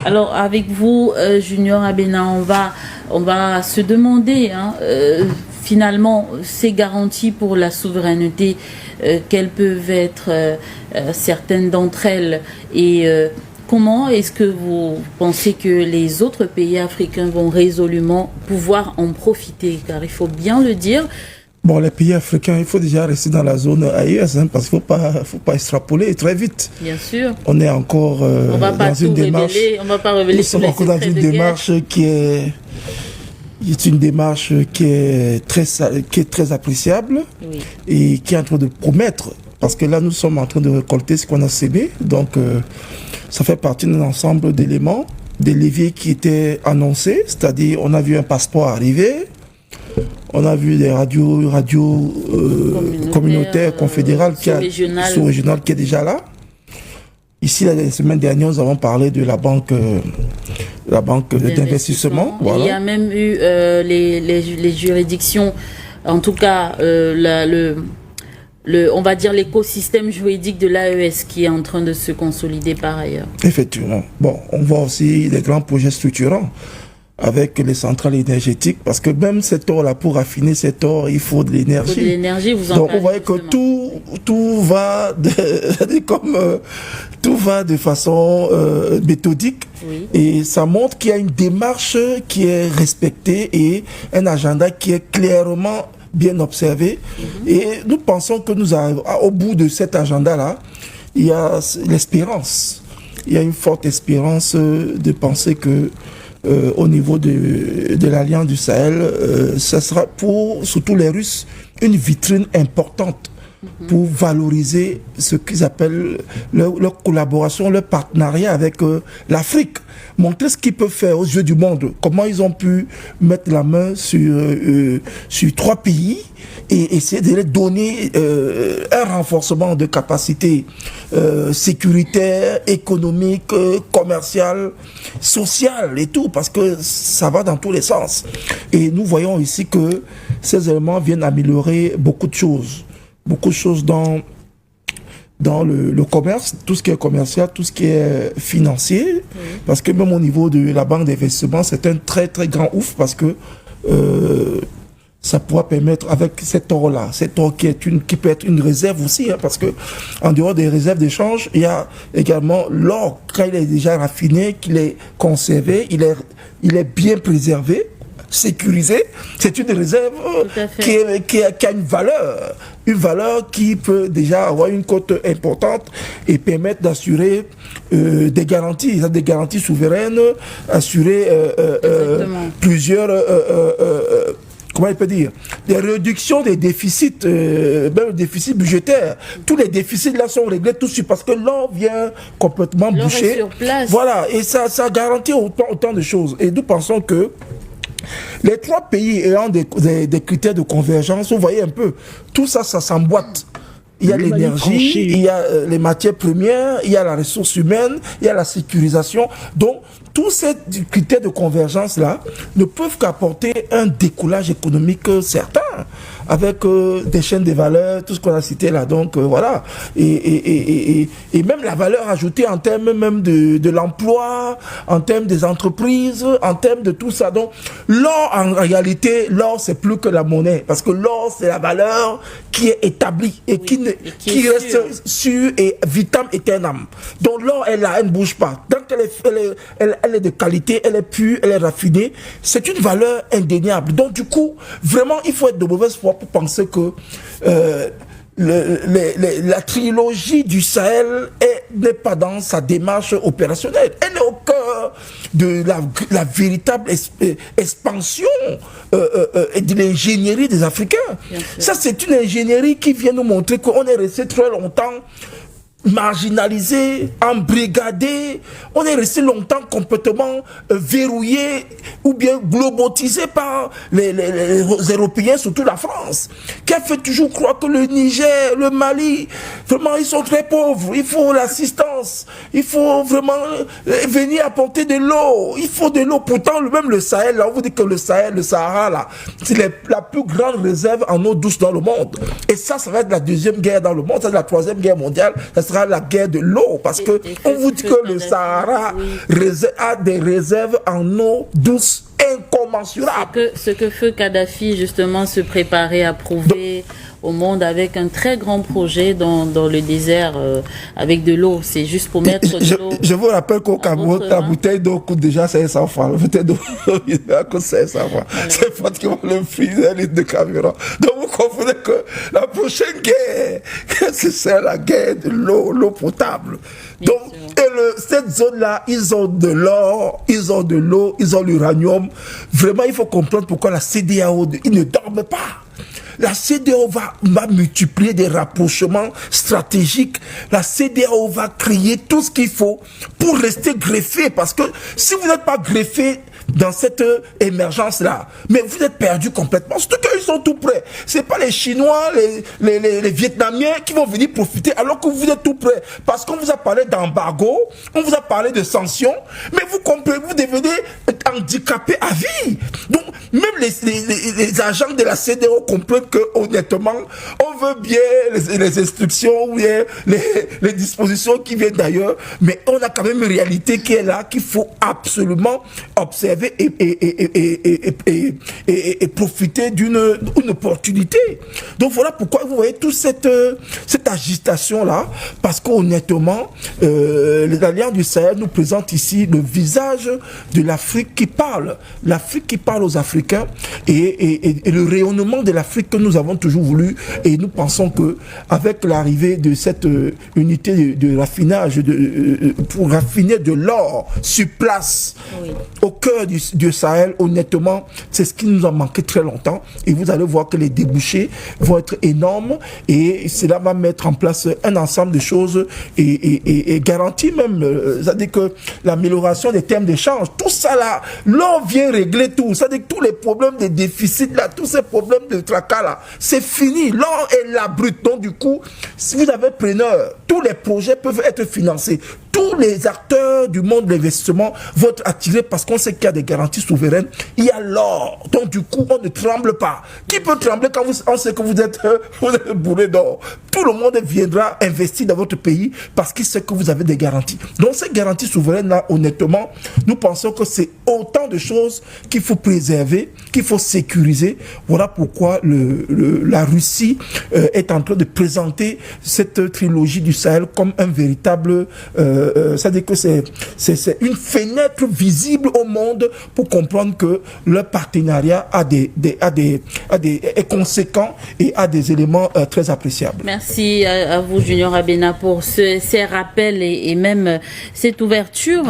Alors avec vous, Junior Abena, on va se demander finalement ces garanties pour la souveraineté, quelles peuvent être certaines d'entre elles et comment est-ce que vous pensez que les autres pays africains vont résolument pouvoir en profiter? Car il faut bien le dire. Bon, les pays africains, il faut déjà rester dans la zone AES, parce qu'il ne faut pas extrapoler très vite. Bien sûr. On est encore dans une démarche. On va pas révéler. Nous sommes encore dans une démarche qui est une démarche qui est très appréciable, oui, et qui est en train de promettre. Parce que là, nous sommes en train de récolter ce qu'on a sémé. Donc, ça fait partie d'un ensemble d'éléments, des leviers qui étaient annoncés. C'est-à-dire, on a vu un passeport arriver. On a vu des radios communautaires, confédérales, sous-régionales qui est déjà là. Ici, la semaine dernière, nous avons parlé de la banque d'investissement. Voilà. Il y a même eu les juridictions, en tout cas, on va dire l'écosystème juridique de l'AES qui est en train de se consolider par ailleurs. Effectivement. Bon, on voit aussi les grands projets structurants avec les centrales énergétiques, parce que même cet or-là, pour raffiner cet or, il faut de l'énergie. Il faut de l'énergie, vous en Donc, on voit que tout va de façon méthodique, oui, et ça montre qu'il y a une démarche qui est respectée et un agenda qui est clairement bien observé. Et nous pensons que nous arrivons, au bout de cet agenda-là, il y a l'espérance. Il y a une forte espérance de penser que au niveau de l'Alliance du Sahel, ça sera pour, surtout les Russes, une vitrine importante pour valoriser ce qu'ils appellent leur collaboration, leur partenariat avec l'Afrique. Montrer ce qu'ils peuvent faire aux yeux du monde, comment ils ont pu mettre la main sur 3 pays et essayer de leur donner un renforcement de capacité sécuritaire, économique, commerciale, sociale et tout, parce que ça va dans tous les sens. Et nous voyons ici que ces éléments viennent améliorer beaucoup de choses dans le commerce, tout ce qui est commercial, tout ce qui est financier, parce que même au niveau de la banque d'investissement, c'est un très très grand ouf, parce que ça pourra permettre, avec cet or-là, cet or qui peut être une réserve aussi, parce que en dehors des réserves d'échange, il y a également l'or, quand il est déjà raffiné, qu'il est conservé, il est bien préservé, sécurisé, c'est une réserve qui a une valeur qui peut déjà avoir une cote importante et permettre d'assurer des garanties souveraines, assurer plusieurs comment il peut dire, des réductions des déficits, même le déficit budgétaire. Tous les déficits là sont réglés tout de suite parce que l'or vient complètement boucher. Sur place. Voilà, et ça garantit autant de choses. Et nous pensons que les 3 pays ayant des critères de convergence, vous voyez un peu, tout ça s'emboîte. Il y a l'énergie, il y a les matières premières, il y a la ressource humaine, il y a la sécurisation. Donc, tous ces critères de convergence-là ne peuvent qu'apporter un décollage économique certain, avec des chaînes de valeur, tout ce qu'on a cité là. Donc, voilà. Et même la valeur ajoutée en termes même de l'emploi, en termes des entreprises, en termes de tout ça. Donc, l'or, en réalité, l'or, c'est plus que la monnaie. Parce que l'or, c'est la valeur qui est établie et qui reste sûre et vitam aeternam. Donc, l'or, elle ne bouge pas. Donc, elle est de qualité, elle est pure, elle est raffinée. C'est une valeur indéniable. Donc, du coup, vraiment, il faut être de mauvaise foi pour penser que la trilogie du Sahel n'est pas dans sa démarche opérationnelle. Elle est au cœur de la véritable expansion et de l'ingénierie des Africains. Ça, c'est une ingénierie qui vient nous montrer qu'on est resté très longtemps marginalisé, embrigadé, on est resté longtemps complètement verrouillé ou bien globotisé par les Européens, surtout la France, qui a fait toujours croire que le Niger, le Mali, vraiment ils sont très pauvres, il faut l'assistance, l'essence, il faut vraiment venir apporter de l'eau. Il faut de l'eau. Pourtant, même le Sahel, là, on vous dit que le Sahel, le Sahara, là, c'est la plus grande réserve en eau douce dans le monde. Et ça va être la deuxième guerre dans le monde, ça va être la troisième guerre mondiale, ça sera la guerre de l'eau. Parce que on vous dit que le Sahara a des réserves en eau douce incommensurable. Ce que Feu Kadhafi justement se préparait à prouver au monde avec un très grand projet dans le désert avec de l'eau. C'est juste pour mettre de l'eau. Je vous rappelle qu'au Cameroun, la bouteille d'eau coûte déjà 500 francs. La bouteille d'eau coûte 500 francs. C'est pratiquement le prix d'un litre de carburant. Donc vous comprenez que la prochaine guerre, c'est la guerre de l'eau potable. Donc, cette zone-là, ils ont de l'or, ils ont de l'eau, ils ont l'uranium. Vraiment, il faut comprendre pourquoi la CEDEAO, ils ne dorment pas. La CEDEAO va multiplier des rapprochements stratégiques. La CEDEAO va créer tout ce qu'il faut pour rester greffé. Parce que si vous n'êtes pas greffé dans cette émergence-là, mais vous êtes perdu complètement. Surtout qu'ils sont tout prêts. C'est pas les Chinois, les Vietnamiens qui vont venir profiter alors que vous êtes tout prêts. Parce qu'on vous a parlé d'embargo, on vous a parlé de sanctions, mais vous devenez handicapé à vie. Donc, même les agents de la CEDEAO comprennent que, honnêtement, on veut bien les instructions, bien les dispositions qui viennent d'ailleurs, mais on a quand même une réalité qui est là, qu'il faut absolument observer et profiter d'une opportunité. Donc voilà pourquoi vous voyez toute cette agitation-là, parce qu'honnêtement, l'Alliance du Sahel nous présente ici le visage de l'Afrique qui parle. L'Afrique qui parle aux Africains et le rayonnement de l'Afrique que nous avons toujours voulu, et nous pensons que avec l'arrivée de cette unité de raffinage pour raffiner de l'or sur place, oui, au cœur du Sahel, honnêtement, c'est ce qui nous a manqué très longtemps, et vous allez voir que les débouchés vont être énormes, et cela va mettre en place un ensemble de choses et garantir même, c'est-à-dire que l'amélioration des termes d'échange, tout ça là, l'or vient régler tout, c'est-à-dire que tous les problèmes de déficit là, tous ces problèmes de tracas là, c'est fini, l'or est là brut. Donc du coup, si vous avez preneur, tous les projets peuvent être financés, tous les acteurs du monde de l'investissement vont être attirés parce qu'on sait qu'il y a des garanties souveraines, il y a l'or, donc du coup on ne tremble pas. Qui peut trembler quand on sait que vous êtes bourré d'or? Tout le monde viendra investir dans votre pays parce qu'il sait que vous avez des garanties. Donc ces garanties souveraines là, honnêtement, nous pensons que c'est autant de choses qu'il faut préserver, qu'il faut sécuriser. Voilà pourquoi la Russie est en train de présenter cette trilogie du Sahel comme un véritable c'est-à-dire que c'est une fenêtre visible au monde pour comprendre que leur partenariat est conséquent et a des éléments très appréciables. Merci à vous, Junior Abena, pour ces rappels et même cette ouverture.